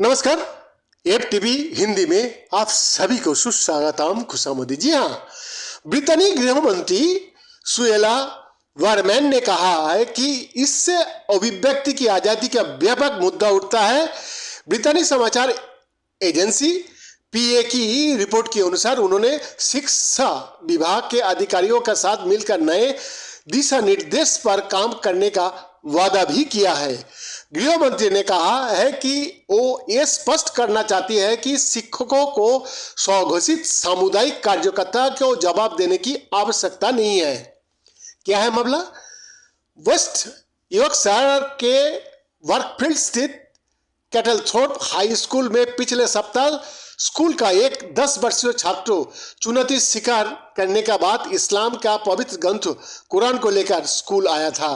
नमस्कार। F TV Hindi में आप सभी को सुस्वागतम, खुशामदी। जी हाँ, ब्रिटेनी गृह मंत्री सुएला वारमैन ने कहा है कि इससे अभिव्यक्ति की आजादी का व्यापक मुद्दा उठता है। ब्रिटेनी समाचार एजेंसी पीए की रिपोर्ट के अनुसार उन्होंने शिक्षा विभाग के अधिकारियों के साथ मिलकर नए दिशा निर्देश पर काम करने का वादा भी किया है। गृह मंत्री ने कहा है कि वो ये स्पष्ट करना चाहती है कि शिक्षकों को स्वघोषित सामुदायिक कार्यकर्ता को जवाब देने की आवश्यकता नहीं है। क्या है मामला? वेस्ट यॉर्कशायर के वर्कफील्ड स्थित कैटलथॉर्प हाई स्कूल में पिछले सप्ताह स्कूल का एक 10 वर्षीय छात्र चुनौती स्वीकार करने के बाद इस्लाम का पवित्र ग्रंथ कुरान को लेकर स्कूल आया था।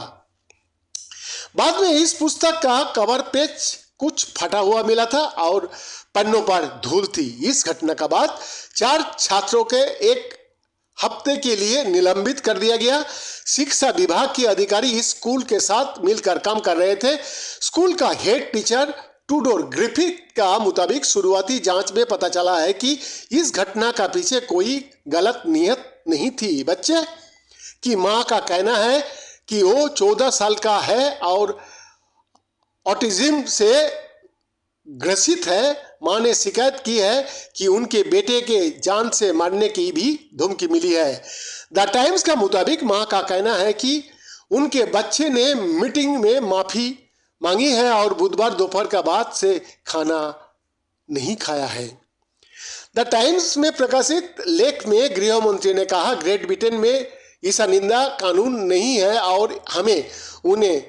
बाद में इस पुस्तक का कवर पेज कुछ फटा हुआ मिला था और पन्नों पर धूल थी। इस घटना के बाद 4 छात्रों के एक हफ्ते के लिए निलंबित कर दिया गया। शिक्षा विभाग के अधिकारी इस स्कूल के साथ मिलकर काम कर रहे थे। स्कूल का हेड टीचर टूडोर ग्रिफिथ का मुताबिक शुरुआती जांच में पता चला है कि इस घटना का पीछे कोई गलत नियत नहीं थी। बच्चे की मां का कहना है कि वो 14 साल का है और ऑटिज्म से ग्रसित है। मां ने शिकायत की है कि उनके बेटे के जान से मारने की भी धमकी मिली है। द टाइम्स का मुताबिक मां का कहना है कि उनके बच्चे ने मीटिंग में माफी मांगी है और बुधवार दोपहर के बाद से खाना नहीं खाया है। द टाइम्स में प्रकाशित लेख में गृह मंत्री ने कहा, ग्रेट ब्रिटेन में ईसा निंदा कानून नहीं है और हमें उन्हें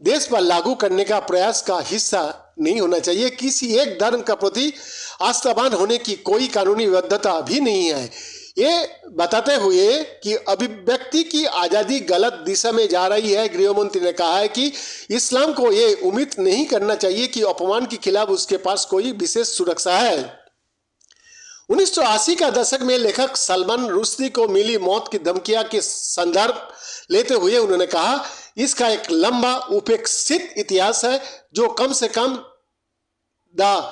देश पर लागू करने का प्रयास का हिस्सा नहीं होना चाहिए। किसी एक धर्म का प्रति आस्थावान होने की कोई कानूनी वैधता भी नहीं है। ये बताते हुए कि अभिव्यक्ति की आज़ादी गलत दिशा में जा रही है, गृह मंत्री ने कहा है कि इस्लाम को ये उम्मीद नहीं करना चाहिए कि अपमान के खिलाफ उसके पास कोई विशेष सुरक्षा है। 1980 का दशक में लेखक सलमान रुश्दी को मिली मौत की धमकियां के संदर्भ लेते हुए उन्होंने कहा, इसका एक लंबा उपेक्षित इतिहास है जो कम से कम द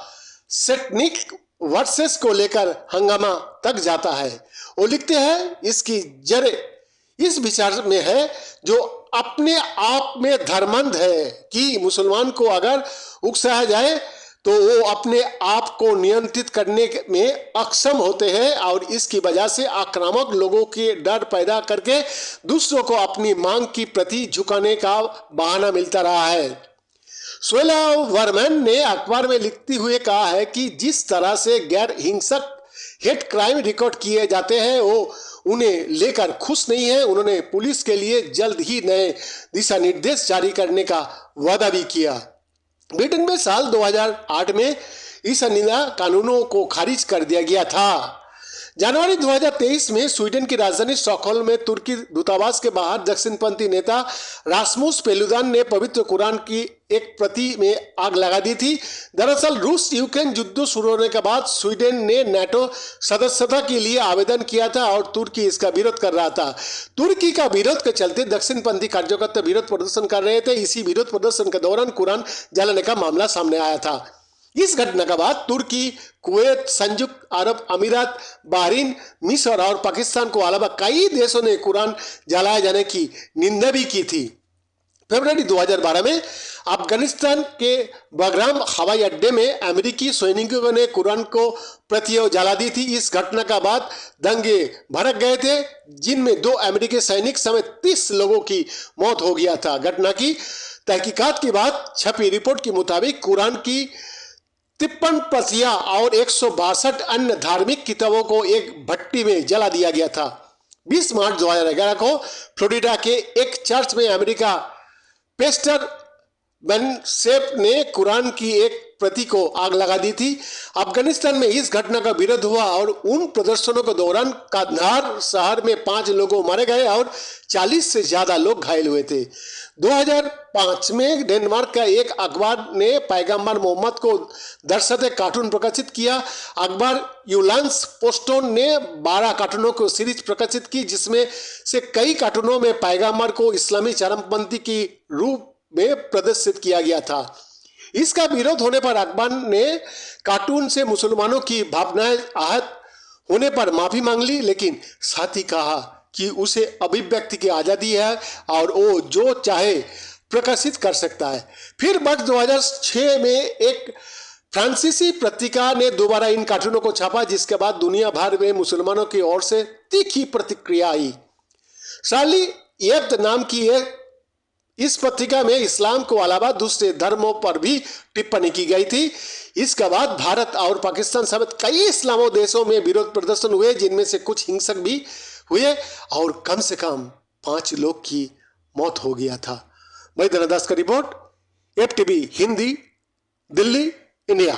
सेटनिक वर्सेस को लेकर हंगामा तक जाता है। वो लिखते हैं, इसकी जड़ें इस विचार में है जो अपने आप में धर्मंध है कि मुसलमान को अगर उकसाया जाए तो वो अपने आप को नियंत्रित करने में अक्षम होते हैं और इसकी वजह से आक्रामक लोगों के डर पैदा करके दूसरों को अपनी मांग की प्रति झुकाने का बहाना मिलता रहा है। सुएला वारमैन ने अखबार में लिखते हुए कहा है कि जिस तरह से गैर हिंसक हेट क्राइम रिकॉर्ड किए जाते हैं वो उन्हें लेकर खुश नहीं है। उन्होंने पुलिस के लिए जल्द ही नए दिशा निर्देश जारी करने का वादा भी किया। ब्रिटेन में साल 2008 में ईसा निंदा कानूनों को खारिज कर दिया गया था। जनवरी 2023 में स्वीडन की राजधानी स्टॉकहोल्म में तुर्की दूतावास के बाहर दक्षिणपंथी नेता रास्मुस पेलुदान ने पवित्र कुरान की एक प्रति में आग लगा दी थी। दरअसल रूस यूक्रेन युद्ध शुरू होने के बाद स्वीडन ने नाटो सदस्यता के लिए आवेदन किया था और तुर्की इसका विरोध कर रहा था। तुर्की का विरोध के चलते दक्षिणपंथी कार्यकर्ता विरोध प्रदर्शन कर रहे थे। इसी विरोध प्रदर्शन के दौरान कुरान जलाने का मामला सामने आया था। इस घटना के बाद तुर्की, कुवैत, संयुक्त अरब अमीरात, बहरीन, मिस्र और पाकिस्तान को अलावा कई देशों ने कुरान जलाए जाने की निंदा भी की थी। फरवरी 2012 में अफगानिस्तान के बगराम हवाई अड्डे में अमेरिकी सैनिकों ने कुरान को प्रतियों जला दी थी। इस घटना के बाद दंगे भड़क गए थे जिनमें 2 अमेरिकी सैनिक समेत 30 लोगों की मौत हो गया था। घटना की तहकीकात के बाद छपी रिपोर्ट के मुताबिक कुरान की 53 प्रतियां और 162 अन्य धार्मिक किताबों को एक भट्टी में जला दिया गया था। 20 मार्च 2011 को फ्लोरिडा के एक चर्च में अमेरिका पेस्टर बेनसेफ ने कुरान की एक प्रति को आग लगा दी थी। अफगानिस्तान में इस घटना का विरोध हुआ और उन प्रदर्शनों के दौरान कंधार शहर में 5 लोग मारे गए और 40 से ज्यादा लोग घायल हुए थे। 2005 में डेनमार्क का एक अखबार ने पैगंबर मोहम्मद को दर्शाते कार्टून प्रकाशित किया। अखबार यूलांस पोस्टोन ने 12 कार्टूनों को सीरीज प्रकाशित की जिसमें से कई कार्टूनों में पैगंबर को इस्लामी चरमपंथी की रूप में प्रदर्शित किया गया था। इसका विरोध होने पर अकबर ने कार्टून से मुसलमानों की भावनाएं आहत होने पर माफी मांग ली, लेकिन साथ ही कहा कि उसे अभिव्यक्ति की आजादी है और वो जो चाहे प्रकाशित कर सकता है। फिर वर्ष 2006 में एक फ्रांसीसी पत्रिका ने दोबारा इन कार्टूनों को छापा, जिसके बाद दुनिया भर में मुसलमानों की ओर से तीखी प्रतिक्रिया आई। शार्ली एब्दो नाम की इस पत्रिका में इस्लाम को अलावा दूसरे धर्मों पर भी टिप्पणी की गई थी। इसके बाद भारत और पाकिस्तान समेत कई इस्लामी देशों में विरोध प्रदर्शन हुए, जिनमें से कुछ हिंसक भी हुए और कम से कम 5 लोग की मौत हो गया था। महेंद्र दास का report, FTV Hindi, Delhi, India.